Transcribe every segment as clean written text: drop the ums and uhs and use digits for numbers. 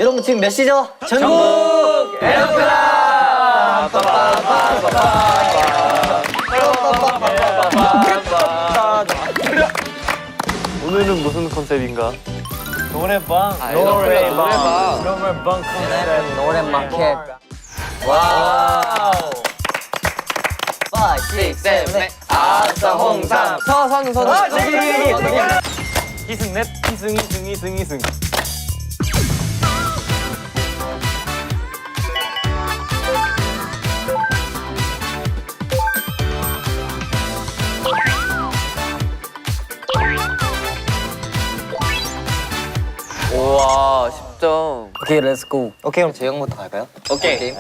여러분 지금 몇 시죠? 전국 에어클라! 오늘은 무슨 컨셉인가? 노래방 컨셉. 노래 마켓. 와우. 5, 6, 7, 8. 아싸 홍삼. 선우 이승 넷 이승. 우와 10점. 오케이, 렛츠고. 오케이, 그럼 재영부터 갈까요? 오케이. 5,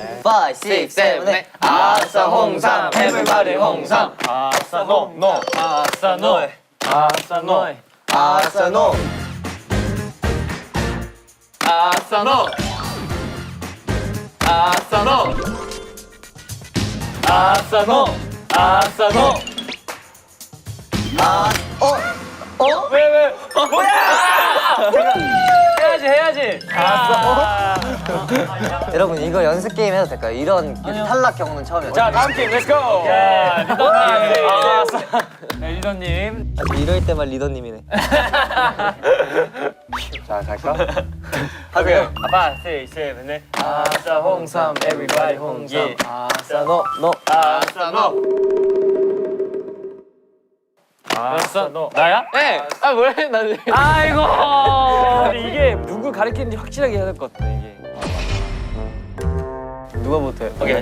6, 7, 8. 아싸 홍삼. Everybody 홍삼. 아싸 노 아싸 노 아싸 노 아싸 노. 아싸 노 아싸 노 아싸 노 아싸 노 왜? 해야지. 여러분 이거 연습 게임 해도 될까요? 이런 탈락 경우는 처음이에요. 자 다음 팀 렛츠고. 야 리더님. 아싸. 네 리더님. 이럴 때만 리더님이네. 자 갈까? 하세요. 아빠 6, 7, 8. 아싸 홍삼 everybody 홍삼. 아싸 노. 아싸 노. 아싸 노. 나야? 네. 아 뭐래 나는. 아이고. 근데 이게 누구 가리키는지 확실하게 해야 될 것 같아 이게. 누가 못해? 오케이.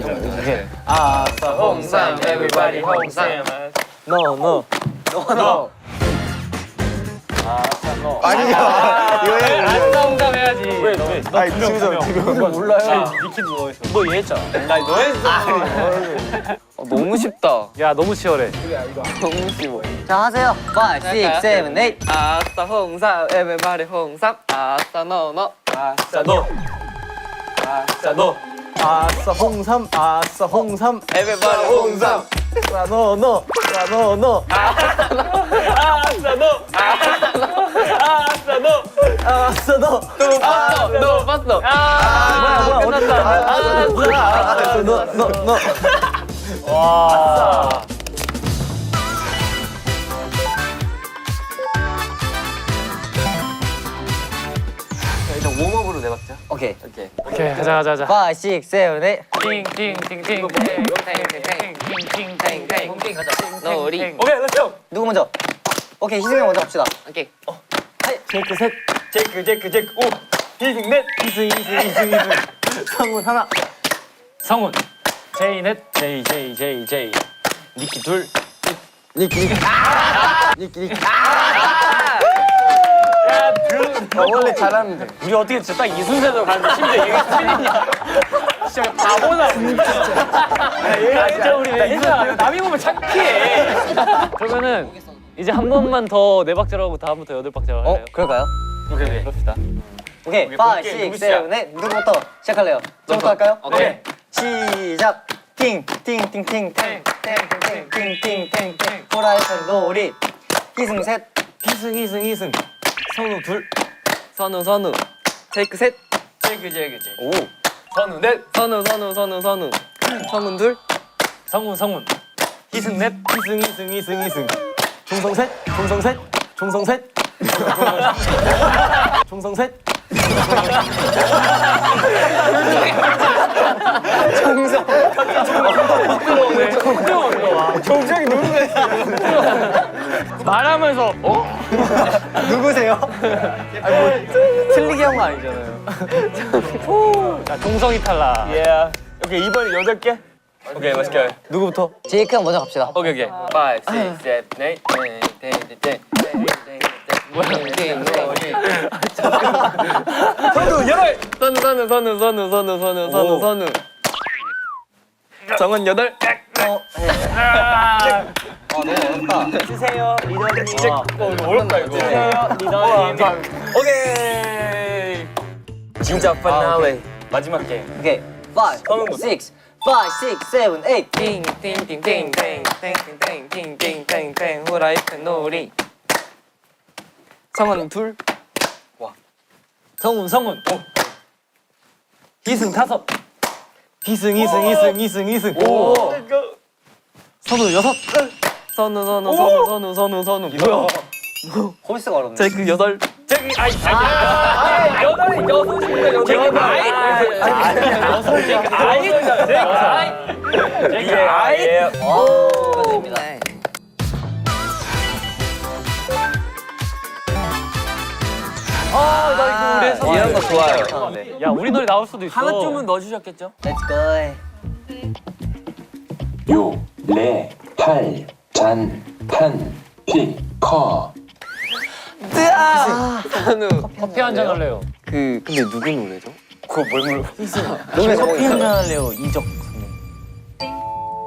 아싸 홍삼 everybody 홍삼. 노. 아싸 노. 아니야. 이거 해. 아싸 홍삼 해야지. 왜? 아니 지금 몰라요. 니키 누워 있어. 너 얘했잖아. 너 했어. 너무 쉽다. 야 너무 치열해. 너무 쉬워. 자 하세요. 5, 6, 7, 8. 아싸 홍삼 everybody 홍삼. 아싸 노. 아싸 노. 아싸 노. 아싸 홍삼 아싸 홍삼 everybody 홍삼. 노 아싸 노. 아싸 노. 아싸 너 너 봤어. 뭐야 끝났다. 너 와. 일단 웜업으로 내봤자. 오케이. 오케이 가자. 5, 6, 7, 8. 팅팅팅팅. 너리. 오케이 렛츠고. 누구 먼저? 오케이, 희승이 먼저 갑시다. 오케이. 제이크 셋. 제이크. 오. 이승 넷. 이승. 성훈 하나 성훈. 제이 넷. 제이. 니키 둘. 니키. 원래 잘하는데 우리 어떻게 진짜 딱 이 순서대로 가는데 심지어 얘가 틀리냐? 진짜 바보나 진짜. 얘가 진짜 우리 왜 이상해? 남이 보면 창피해. 그러면은 이제 한 번만 더 네 박자로 하고 다음부터 여덟 박자로 할래요? 그럴까요? 오케이 그럽시다. 오케이, 5, 6, 7, 8. 누구부터 시작할래요? 저부터 할까요? 오케이. 시작. 팅팅팅팅 프라이팬 놀이. 희승 셋. 희승. 선우 둘. 선우. 제이크 셋. 제이크. 오. 선우 넷. 선우. 성훈 둘. 성훈. 희승 넷. 희승. 종성 셋 정정이 누르네. 말하면서 누구세요? 틀리게 한 거 아니잖아요. 자 동성이 탈락. 오케이 이번에 8개. 오케이 맛있게. 누구부터 제이크 형 먼저 갑시다. 오케이. 5, 6, 7, 8. 선우 8. 선우. 정은 8. 너무 어렵다. 주세요 리더님 어렵다 이거. 리더님 오케이. 진짜 파나웨이. 마지막 게임. 오케이. 5, 6, 7, 8. 팅팅팅팅팅팅팅팅팅팅팅 후라이팬 놀이. 성은 둘. 성훈. 오. 희승 5. 희승. 오. 선우 6. 선우. 뭐야? 홀스가 어렵네. 제이크 8. 축하드립니다. 이런 거 좋아요. 야 우리 노래 나올 수도 있어. 하나 쯤은 넣어주셨겠죠? Let's go. 요, 레, 팔, 잔, 판, 피, 커. 선우. 커피 한잔 할래요. 근데 누구 노래죠? 노래 커피 한잔 할래요. 이적.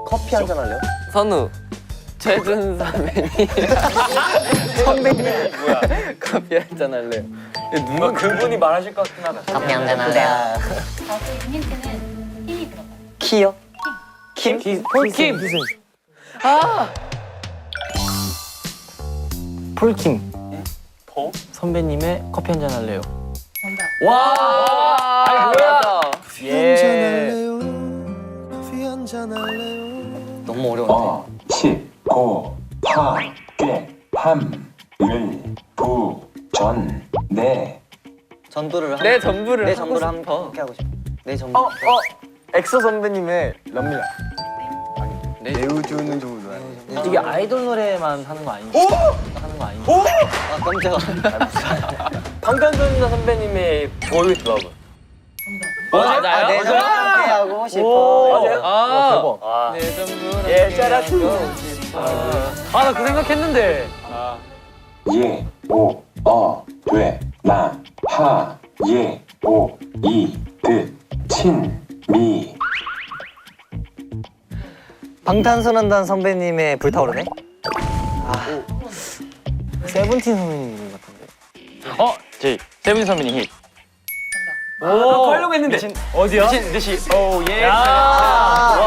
커피 한잔 할래요? 선우. 최준 선배님. 뭐야? 커피 한잔 할래요. 누가 그분이 말하실 것 같긴 하다. 커피 한잔 할래요? 가수 힌트는 힘이 들어가요. 키요? 폴킴. 희승. 아! 폴킴. 선배님의 커피 한잔 할래요. 정답. 와! 아니 뭐야? 예. 너무 어려운데. 어, 십, 고, 파, 꽤, 함, 을, 부, 전, 내. 전부를 한- 내 전부를 내 하고 전부를 싶어. 함께 하고 싶어. 내 전부. 엑소 선배님의 런밀라. 네. 내우주는 좀 좋아해. 이게 아이돌 노래만 하는 거 아니지? 하는 거 아니지? 아 깜짝아. 방탄소년단 선배님의 Boy With Love. 정답. 맞아요? 내 전부 함께 하고 싶어. 맞아요? 아, 대박. 내 전부를 예, 함께 짜라투. 하고 싶어. 아 나 그 생각했는데. 예, 오, 어, 돼, 나, 하, 예, 오, 이, 드, 친, 미. 방탄소년단 선배님의 불타오르네. 세븐틴 선배님 같은데. 세븐 선배님 힛. 오, 하려고 했는데. 어디야? 오, 예. 야.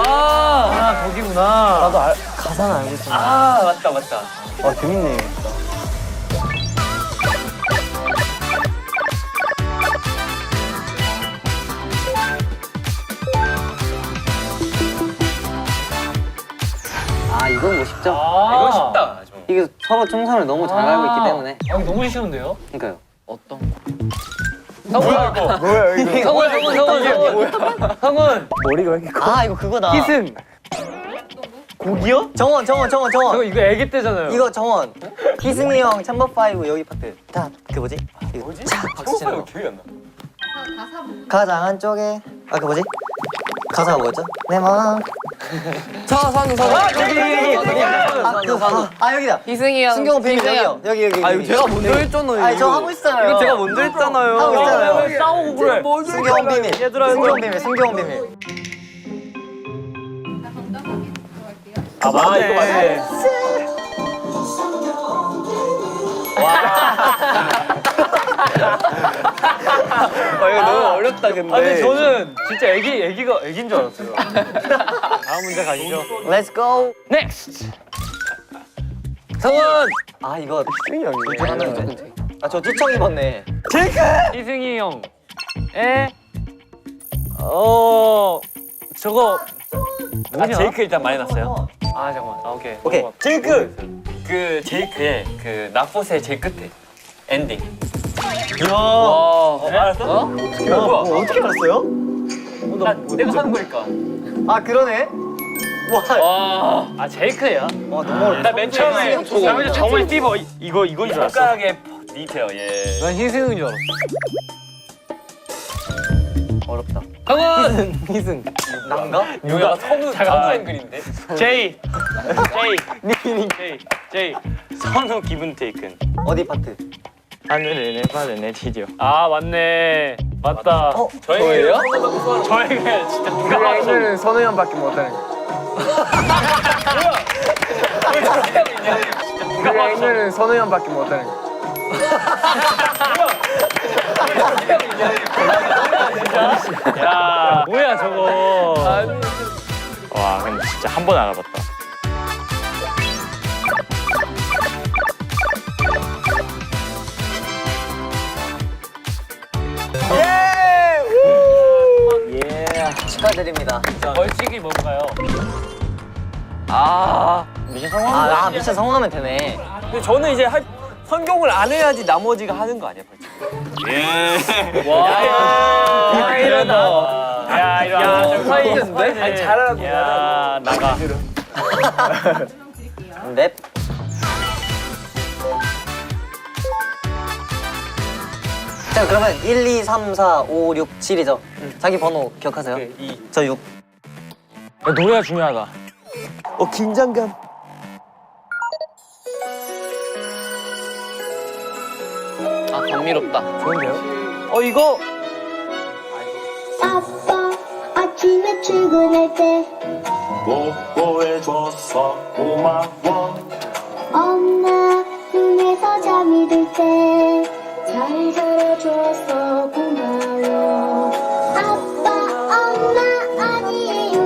와. 거기구나. 나도 가사는 알고 있었는데. 아, 맞다. 와, 재밌네. 아 이건 뭐 쉽죠? 이거 쉽다. 좀. 이게 서로 총선을 너무 잘 알고 있기 때문에. 아, 이거 너무 쉬운데요? 그러니까요. 뭐야 이거? 뭐야, 이거? 성훈. 머리가 왜 이렇게 커? 아 이거 그거다. 희승. 곡이요? 정원. 이거 애기 때잖아요. 이거 정원. 희승이 형 챔버 5 여기 파트. 다 그 뭐지? 이거 차 박수 치는 거. 기억이 안 나. 가사 부분. 가장 한쪽에 아 그 뭐지? 가사가 뭐였죠? 내 마음. 선우. 아 여기다. 희승이 형. 승경호 비밀 여기요. 여기. 아, 이거 제가 먼저 했잖아요. 아니 저 하고 있잖아요. 이거 제가 먼저 했잖아요. 하고 있잖아요. 왜 싸우고 그래? 승경호 비밀. 승경호 비밀. 승경호 비밀. 자, 정답 확인 들어갈게요. 아 맞네. 이거 맞네. 이거 너무 어렵다 근데. 아 근데 저는 진짜 애기인 줄 알았어요. 다음 문제 가시죠. Let's go. Next. 성훈. 아 이거 희승이 형이네. 아저 찌청 입었네. 희승이 형의 저거 뭐냐? 제이크 일단 많이 났어요. 아 잠깐만. 아 오케이. 오케이. 제이크! 그 제이크의 그 나포스의 제일 끝에 엔딩. 와. 알았어? 어떻게 알았어요? 내가 하는 거니까. 아 그러네. 와. 아 제이크야. 와 너무 어렵다. 나 맨 처음에 나 정말 띠버 이건 줄 알았어. 손가락에 니테요. 예. 난 희승인 줄 알았어. 어렵다. 성훈. 희승. 난가? 누가 선우 선우 그린데? 제이. 선우 기분 테이큰. 어디 파트? 하늘을 내 발을 내 디디어. 아 맞네. 맞다. 어? 저예요? 저에게 진짜 누가 봐도 희승은 선우 형밖에 못하는 거. 희승은 선우 형밖에 못하는 거. 야 뭐야 저거. 와 근데 진짜 한 번 알아봤다. 벌칙이 뭔가요? 미션 성공하면 미션 성공하면 되네. 근데 저는 이제 성경을 안 해야지 나머지가 하는 거 아니야, 벌칙? 야, 이러다. 야, 이러다. 좀 파이인데? 아니, 잘하라고. 야, 나가. 그럼 드릴게요. 넵. 자 그러면 1, 2, 3, 4, 5, 6, 7이죠. 자기 번호 기억하세요? 저 6. 노래가 중요하다. 긴장감. 아 감미롭다. 이거 아빠 아침에 출근할 때 뽀뽀해줘서 고마워. 엄마 눈에서 잠이 들 때 잘 자라줘서 고마워. 아빠 엄마 아니에요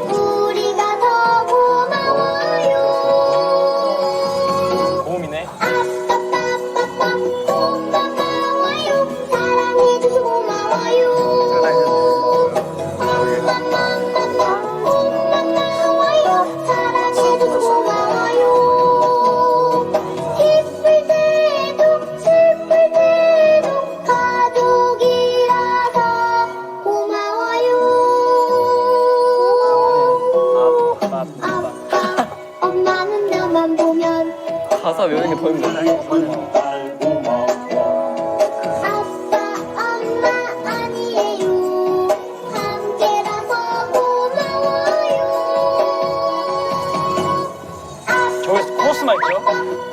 우리가 더 고마워요. 고음이네. 아빠빠빠빠 고마워요. 사랑해줘서 고마워요. 고마워요. 사랑해줘서 고마워요. 기쁠 때도 슬플 때도 가족이라서 고마워요. 아빠 엄마는 나만 보면 가사 외우는 게 더 힘들어. 아빠 엄마 아니에요 함께라서 고마워요. 저기 코러스만 있죠?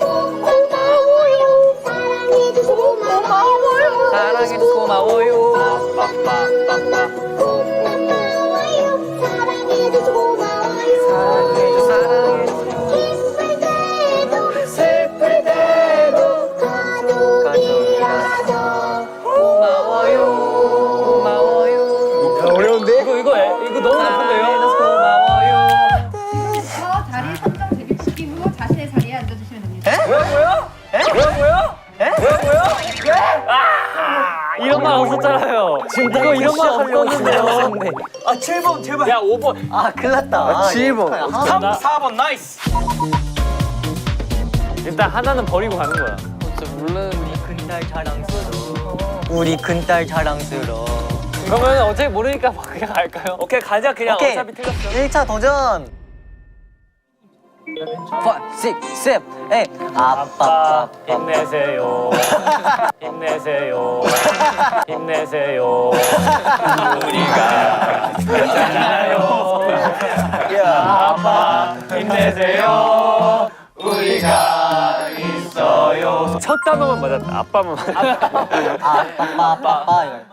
고마워요. 사랑해줘서 고마워요. 사랑해줘서 고마워요. 고마워요. 사랑해줘서 고마워요. 기쁠 때도 슬플 때도 가족이라서 고마워요. 고마워요. 어려운데? 이거 너무 나쁜데요? 고마워요. 저 자리 선정 재개시키고 자신의 자리에 앉아주시면 됩니다. 이런 말 없었잖아요. 지금 이거 이런 말 없었는데요. 아 7번 제발. 야, 5번. 아 큰일 났다. 7번. 아, 3, 4번 나이스. 일단 하나는 버리고 가는 거야. 큰딸 자랑스러워. 우리 큰딸 자랑스러워. 그러면 어차피 모르니까 그냥 갈까요? 오케이 가자 그냥 오케이. 어차피 틀렸어. 1차 도전. 5, 6, 7, 8. 아빠 힘내세요. 힘내세요. 힘내세요. 우리가 있잖아요. 아빠 힘내세요. 우리가 있어요. 첫 단어만 맞았다. 아빠만 맞았다. 아빠빠빠빠.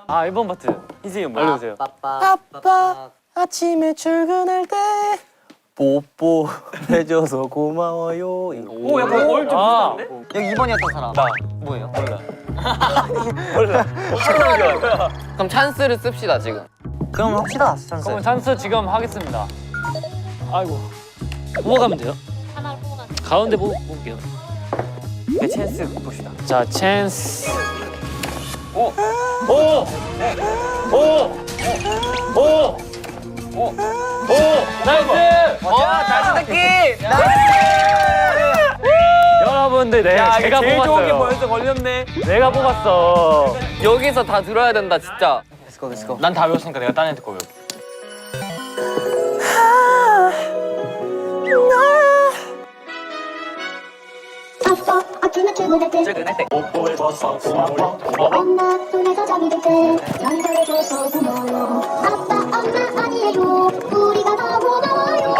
아 1번 파트. 희진이 형 알려주세요. 아빠 아침에 출근할 때 뽀뽀 해줘서 고마워요. 오 약간 얼 좀 아. 비슷한데? 여기 2번이었던 사람. 나. 뭐예요? 몰라. 그럼 찬스를 씁시다 지금. 그럼 합시다. 찬스. 그러면 찬스 지금 하겠습니다. 아이고. 뽑아가면 돼요? 하나를 뽑아가세요. 가운데 뽑을게요. 내 찬스 봅시다. 자, 찬스. 오. 오! 오! 오! 오! 나이스! 다시 듣기. 여러분들, 야 제가 제일 좋은 게 뽑았어요. 뭐였어 걸렸네. 내가 뽑았어. 여기서 다 들어야 된다 진짜. Let's go, let's go. 난 다 외웠으니까 내가 딴 애들 거 외울게. 아빠 아침에 출근할 때 뽀뽀해줘서 고마워. 엄마 눈에서 잠이 들 때 잘 자라줘서 고마워요. 아빠 엄마 아니에요 우리가 더 고마워요.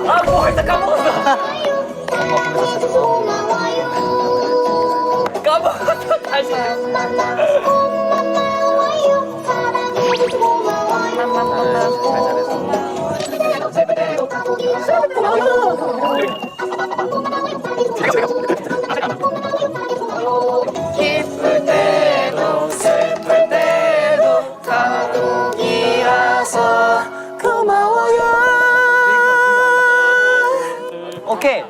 아뭐 할 때 까먹었어. 사랑해줘서 고마워요. 까먹었어 다시. 고마워요. 사랑해줘서 고마워요. 기쁠 때도 슬플 때도 가족이라서 고마워요. 오케이.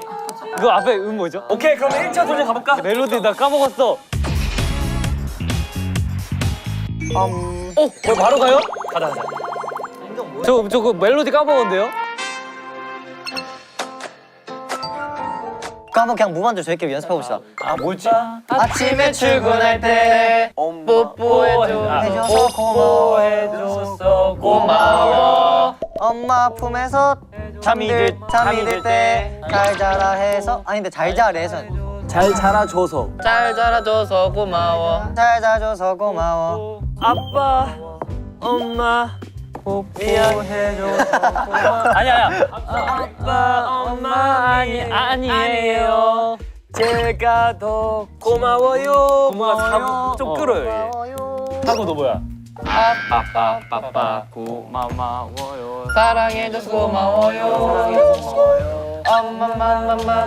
그 앞에 음 뭐죠? 오케이 그러면 1차 도전 가볼까? 멜로디 나 까먹었어. 바로 가요? 가자. 저그 멜로디 까먹었는데요? 그럼 한번 그냥 무반주 저희끼리 연습해 봅시다. 뭐지? 아침에 출근할 때 해줘서 뽀뽀해줘서 고마워. 엄마 품에서 잠이 들 때 잘 자라 해서 아니 근데 잘 자래서 잘 자라줘서. 잘 자라줘서 고마워. 잘 자줘서 고마워. 아빠, 엄마, 뽀뽀해줘서 고마워. 아니야. 아빠, 엄마 아니에요. 제가 더 고마워요. 좀 끌어요. 하고 너 뭐야? 아빠 고마워요. 사랑해줘서 고마워요. 엄마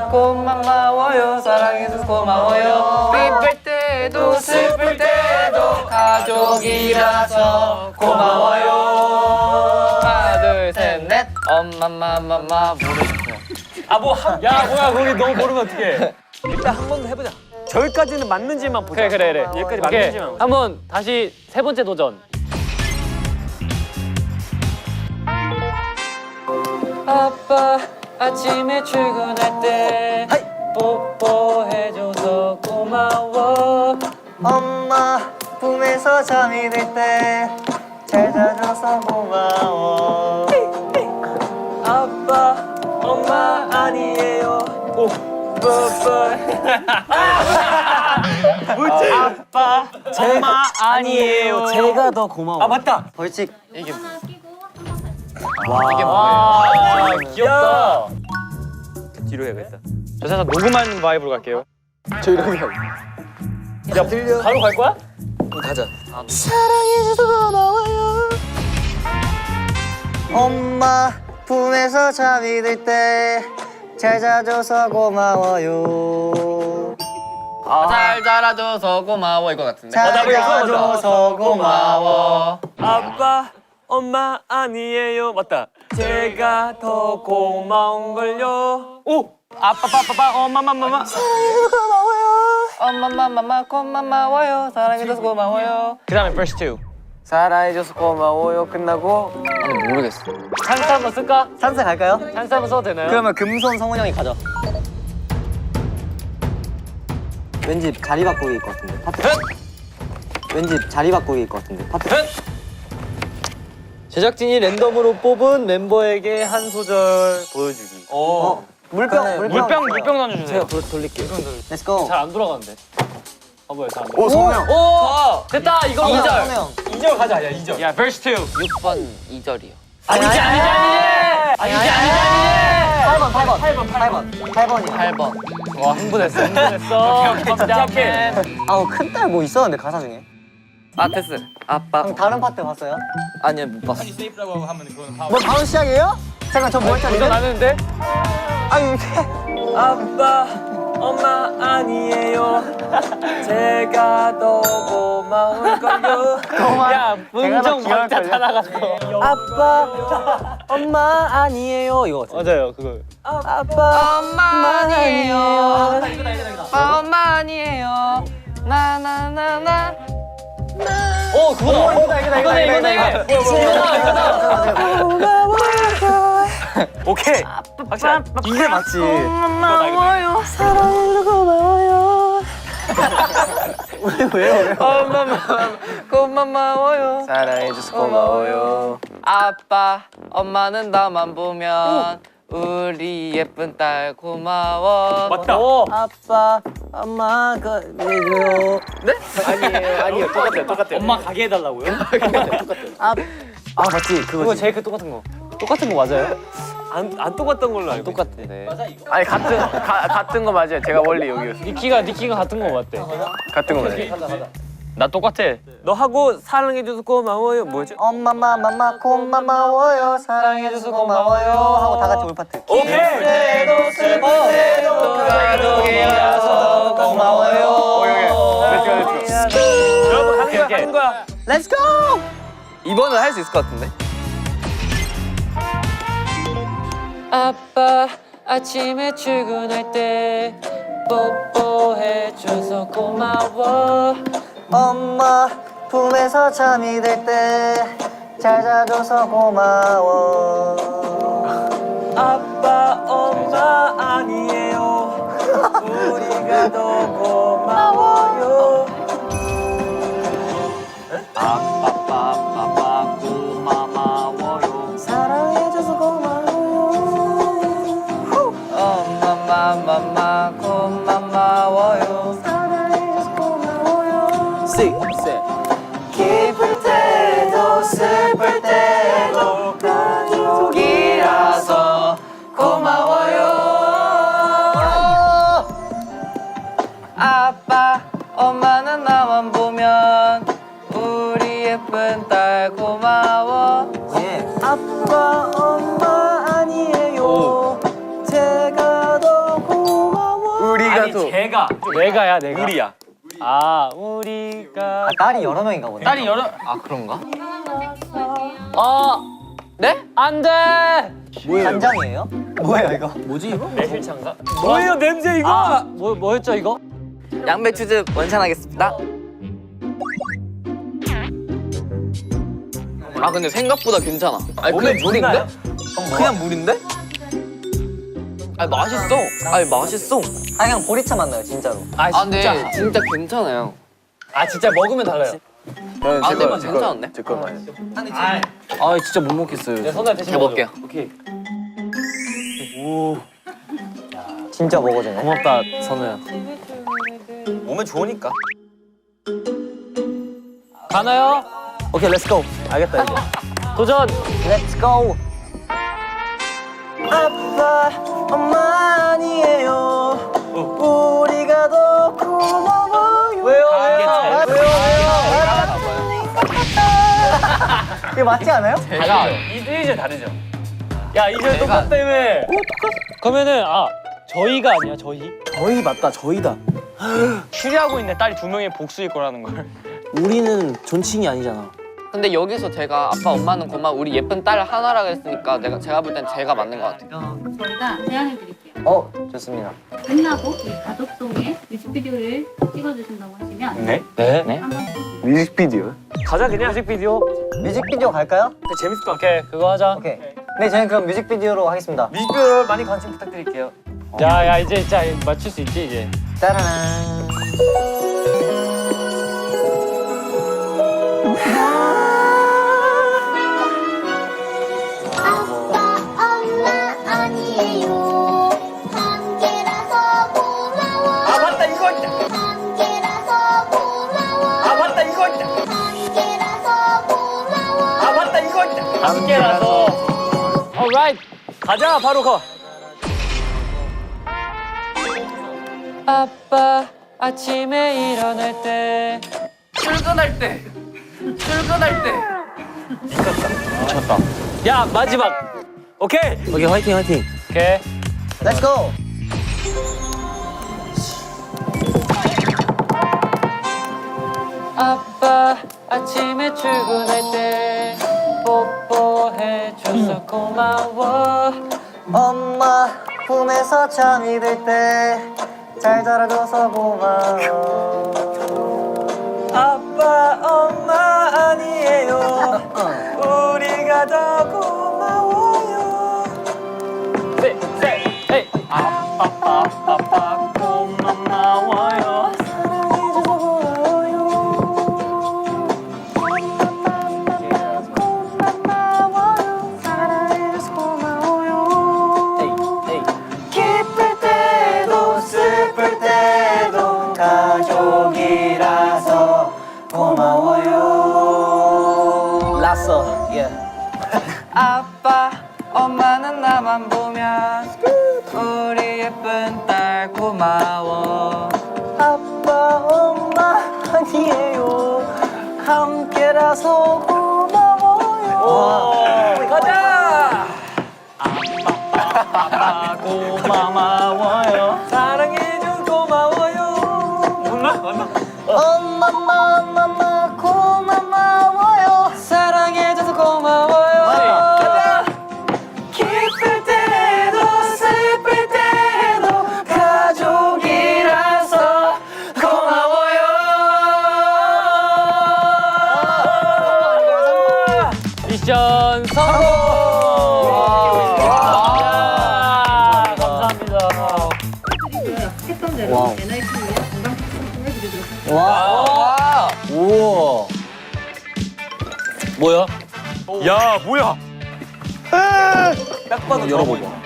고마워요. 사랑해줘서 고마워요. 기쁠 때도 슬플 때도 가족이라서 고마워요. 하나 둘 셋 넷. 엄마 모르겠어요. 야 뭐야 거기 너무 모르면 어떡해. 일단 한 번 더 해보자. 저기까지는 맞는지만 보자. 그래. 여기까지 맞는지만 보자. 한번 다시 세 번째 도전. 아빠 아침에 출근할 때 뽀뽀해줘서 고마워. 엄마 품에서 잠이 들 때 잘 자줘서 고마워. 아빠 엄마 아니에요. 오 뽀뽀. 뭐지? 아빠 엄마 아니에요. 제가 더 고마워. 아 맞다. 벌칙 하나 끼고 와 귀엽다. 뒤로 해야겠다. 저 살짝 녹음하는 바이브로 갈게요. 저 이렇게 하고. 야 바로 갈 거야? 가자. 사랑해줘서 고마워요. 엄마 품에서 잠이 들 때 잘 자줘서 고마워요. 잘 자라줘서 고마워 이거 같은데. 잘 자줘서 고마워. 아빠 엄마 아니에요. 맞다. 제가 더 고마운 걸요. 오 아빠 엄마 엄마 고마워요. 사랑해줘서 고마워요. 그다음에 verse 2. 사랑해줘서 고마워요. 끝나고 아니 모르겠어. 찬스 한번 쓸까? 찬스 갈까요? 찬스 한번 써도 되나요? 그러면 금손 성훈 형이 가죠. 왠지 자리 바꾸기일 것 같은데 파트. 왠지 자리 바꾸기일 것 같은데 파트. 제작진이 랜덤으로 뽑은 멤버에게 한 소절 보여주기. 물병 물병 던져주세요. 제가 돌릴게요. Let's go. 잘 안 돌아가는데. 뭐야 잘 안 돌아. 오 성훈. 오 됐다 이거 성훈 2절. 형. 2절 가자. 야 2절. 야 verse 2. 6번 2절이요. 아니지. 8번이요. 8번. 와 흥분했어. 오케이. 아우 큰딸 뭐 있었는데 가사 중에. 아 됐어. 아빠. 그럼 다른 파트 봤어요? 아니요 못 봤어. 뭐 바로 시작이에요? 잠깐 저 뭐 했잖아요. 도전하는데? 아유 이게. 아빠 엄마 아니에요. 제가 더 고마울 걸요. 야 문정 박자 다 나갔어. 아빠, 엄마 아니에요. 이거 같아. 맞아요 그거. 아빠, 엄마 아니에요. 엄마 아니에요. 나나나나. 그거다. 이거네. 오케이. 이게 맞지. 고마워요. 사랑해줘서 고마워요. 왜요? 고마워요. 사랑해줘서 고마워요. 아빠, 엄마는 나만 보면 우리 예쁜 딸 고마워. 맞다. 아빠, 엄마가 내줘요. 아니에요. 똑같아. 엄마 가게 해달라고요? 아 맞지 그거 그거지. 제일 똑같은 거. 똑같은 거 맞아요? 안 똑같던 걸로 알고. 똑같은데. 아니 같은 거 맞아요. 제가 원래 여기였어. 니키가 같은 거 맞대. 같은 거 맞아요. 나 똑같아. 너 하고 사랑해줘서 고마워요. 뭐지? 엄마마마마 고마워요. 사랑해줘서 고마워요. 하고 다 같이 올 파트. 오케이. 그래도 슬플 때도 가족이라서 고마워요. 여러분 가는 거야. Let's go. 이번은 할 수 있을 것 같은데. 아빠 아침에 출근할 때 뽀뽀해줘서 고마워. 엄마 품에서 잠이 들 때 잘 자줘서 고마워. 아빠 엄마 아니에요. 우리가 더 고마워요. 아빠빠빠빠 고마워요. 사랑해줘서 고마워요. 엄마마마마 고마워요. 사랑해줘서 고마워요. 기쁠 때도 슬플 때도 가족이라서 고마워요. 아빠 엄마는 나만 보면 우리 예쁜 딸 고마워. 예. 아빠 엄마 아니에요. 제가 더 고마워. 우리가 아니 제가 내가야 내가. 우리야. 아 우리가. 아, 딸이 여러 명인가 보네. 딸이 여러. 아 그런가? 네? 안 돼. 간장이에요? 뭐예요 이거? 매실차인가? 뭐예요 냄새 이거? 아 뭐였죠 이거? 양배추즙 원찬하겠습니다. 아 근데 생각보다 괜찮아. 아니 그냥 물인데? 그냥 물인데? 아니 맛있어. 아니 맛있어. 아 그냥 보리차 맛나요 진짜로. 아 아 근데 진짜 괜찮아요. 아 진짜 먹으면 달라요. 아 근데 맛 괜찮은데? 아 진짜 못 먹겠어요. 내 손에 대신 해볼게요. 오케이. 진짜 먹어지네. 고맙다 선우야. 몸에 좋으니까. 가나요? 오케이 렛츠 고. 알겠다 이제. 도전. 렛츠 고. 아빠 엄마 아니에요. 우리가 더 고마워요. 왜요? 아, 왜요? 이거 맞지 않아요? 달라. 이제 다르죠. 야 이제 똑같다며. 그러면은 저희가 아니야 저희? 저희 맞다 저희다. 추리하고 있네. 딸이 2명의 복수일 거라는 걸. 우리는 존칭이 아니잖아. 근데 여기서 제가 아빠 엄마는 고마워 우리 예쁜 딸 하나라고 했으니까 제가 볼 땐 제가 맞는 것 같아요. 저희가 제안을 드릴게요. 좋습니다. 끝나고 이 가족송의 뮤직비디오를 찍어주신다고 하시면 네? 네. 한번 가자 그냥. 뮤직비디오. 뮤직비디오 갈까요? 재밌을 것 같아. 오케이 그거 하자. 오케이. 네 저는 그럼 뮤직비디오로 하겠습니다. 뮤직비디오 많이 관심 부탁드릴게요. 야 이제 진짜 맞출 수 있지 이제. 짜라란. 아빠 엄마 아니에요 함께라서 고마워 아 맞다 이거 있다. 함께라서 고마워 아 맞다 이거 있다. 함께라서 고마워 아 맞다 이거 있다. 함께라서. alright. 가자 바로 가. 아빠 아침에 일어날 때 출근할 때 미쳤다. 야 마지막. 오케이. 오케이 화이팅 화이팅. 오케이. 렛츠 고. 아빠 아침에 출근할 때 뽀뽀해줘서 고마워. 엄마 품에서 잠이 들 때 잘 자라줘서 고마워. 아빠 엄마 아니에요. 우리가 더 고마워요. 셋, 에이. 아빠 고마워요. 기쁠 때도 슬플 때도 가족이라서 고마워요. 라서. 예. 아빠 엄마는 나만 보면 우리 예쁜 딸 고마워. 아빠 엄마 아니에요 함께라서 고마워요. 가자. 아빠 고마워요. 사랑해줘 고마워요. 엄마 고마워요. 사랑해줘서 고마워요. 가자. 기쁠 때도 슬플 때도 가족이라서 고마워요. 약속했던 대로 NIP와 건강 상품을 드리도록 하겠습니다. 와. 우와. 뭐야? 야 뭐야? 딱 봐도 열어보자.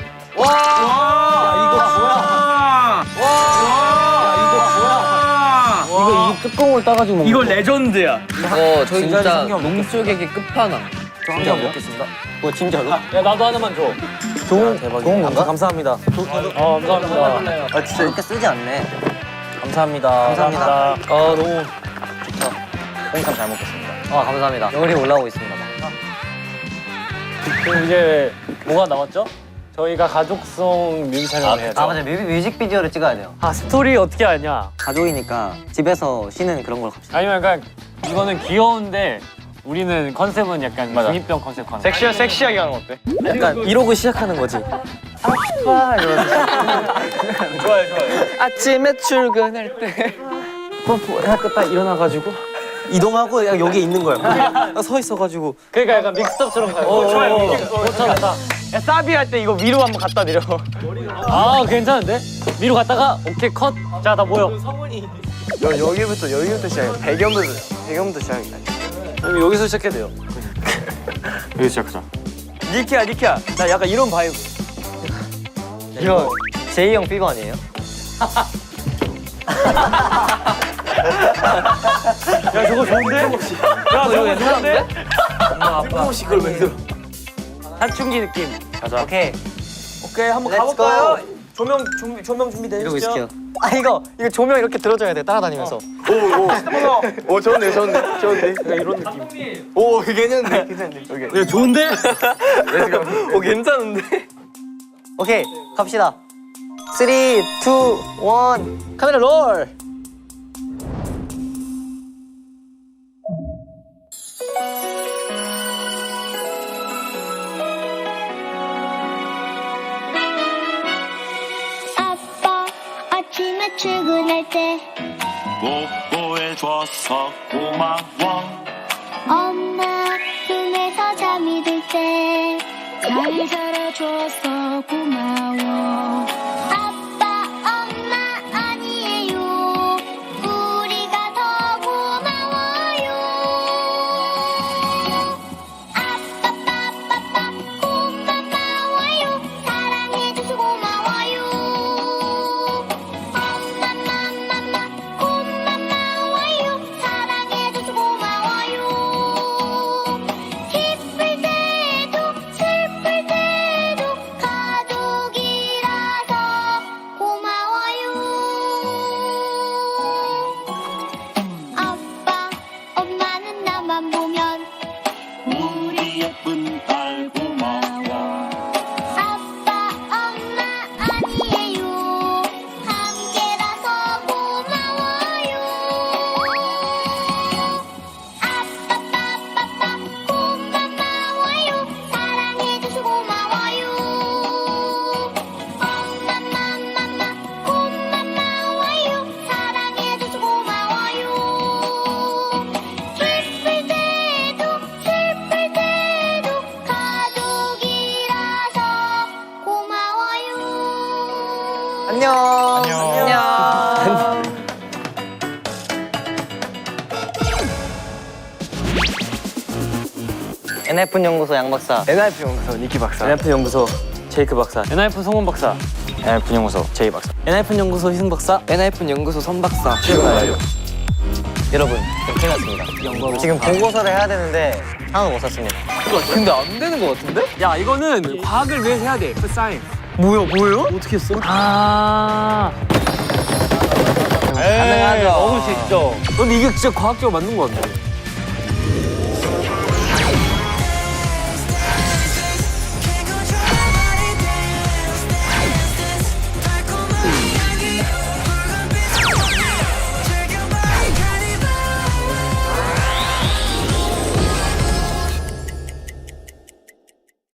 이거 이 뚜껑을 따가지고 먹는 이거 레전드야. 이거 저희 진짜 농축액의 끝판왕. 진짜 먹겠습니다. 뭐 진짜로? 야 나도 하나만 줘. 좋은 건가? 감사합니다. 감사합니다. 아 진짜 이렇게 쓰지 않네. 감사합니다. 감사합니다. 너무 홍삼 잘 먹겠습니다. 감사합니다. 열이 올라오고 있습니다. 그럼 이제 뭐가 남았죠? 저희가 가족송 뮤비 촬영을 해야죠. 맞아. 뮤직비디오를 찍어야 돼요. 스토리 어떻게 하냐? 가족이니까 집에서 쉬는 그런 걸 갑시다. 아니면 약간 이거는 귀여운데 우리는 컨셉은 약간 중2병 컨셉 가는 거야. 섹시하게 하는 거 어때? 약간 이러고 시작하는 거지. 좋아요. 아침에 출근할 때 학교 딱 일어나가지고 이동하고 그냥 여기 있는 거야. 서 있어가지고. 그러니까 약간 믹스업처럼 가요. 좋아요. 좋다. 야 사비 할 때 이거 위로 한번 갖다 드려. 괜찮은데? 위로 갔다가 오케이 컷. 자 다 모여. 여기부터 시작해. 배경부터 시작해. 그럼 여기서 시작해도 돼요. 여기 시작하자. 니키야. 나 약간 이런 바이브. 이거 제이 형 피버 아니에요? 야 저거 좋은데? 야 저거 괜찮은데? 엄마 아빠. 혹시 그걸 왜 들어? 사춘기 느낌. 가자. 오케이. 오케이 한번 Let's 가볼까요? go. 조명 준비되시죠? 이러고 있을게요. 이거 조명 이렇게 들어줘야 돼. 따라다니면서. 오 좋네. 이런 느낌. 오 괜찮은데. 야 좋은데? 오 괜찮은데. 오케이. 갑시다. 3, 2, 1. 카메라 롤. 아빠 아침에 출근할 때 뽀뽀해줘서 고마워. 엄마 품에서 잠이 들 때 잘 자라줘서 고마워. 아빠 엄마 아니에요. 우리가 더 고마워요. 아빠 빠빠빠 고마워요. 사랑해줘서 고마워요. 엄마 마마마 고마워요. 사랑해줘서 고마워요. 기쁠 때도 슬플 때도 가족이라서 고마워요. 아빠 엄마는 나만 보면 우리 예쁜 딸 고마워. 아빠 엄마 아니에요. 함께라서 고마워요. 아빠 빠빠빠 고마워요. 사랑해줘서 고마워요. 엄마 마마마 고마워요. 사랑해줘서 고마워요. 기쁠 때도 슬플 때도 가족이라서 고마워요. 안녕. NF 연구소 양 박사. NIF 연구소 니키 박사. NIF 연구소 제이크 박사. NIF 송원 박사. NIF 연구소 제이 박사. NIF 연구소 희승 박사. NIF 연구소 선 박사. 출근하여. 여러분, 큰일 났습니다. 지금 보고서를 해야 되는데 하나 못 썼습니다. 근데 안 되는 거 같은데? 야 이거는 과학을 위해서 해야 돼. 사인. 뭐예요? 어떻게 했어? 가능하죠. 너무 쉽죠. 근데 이게 진짜 과학적으로 맞는 거 같아.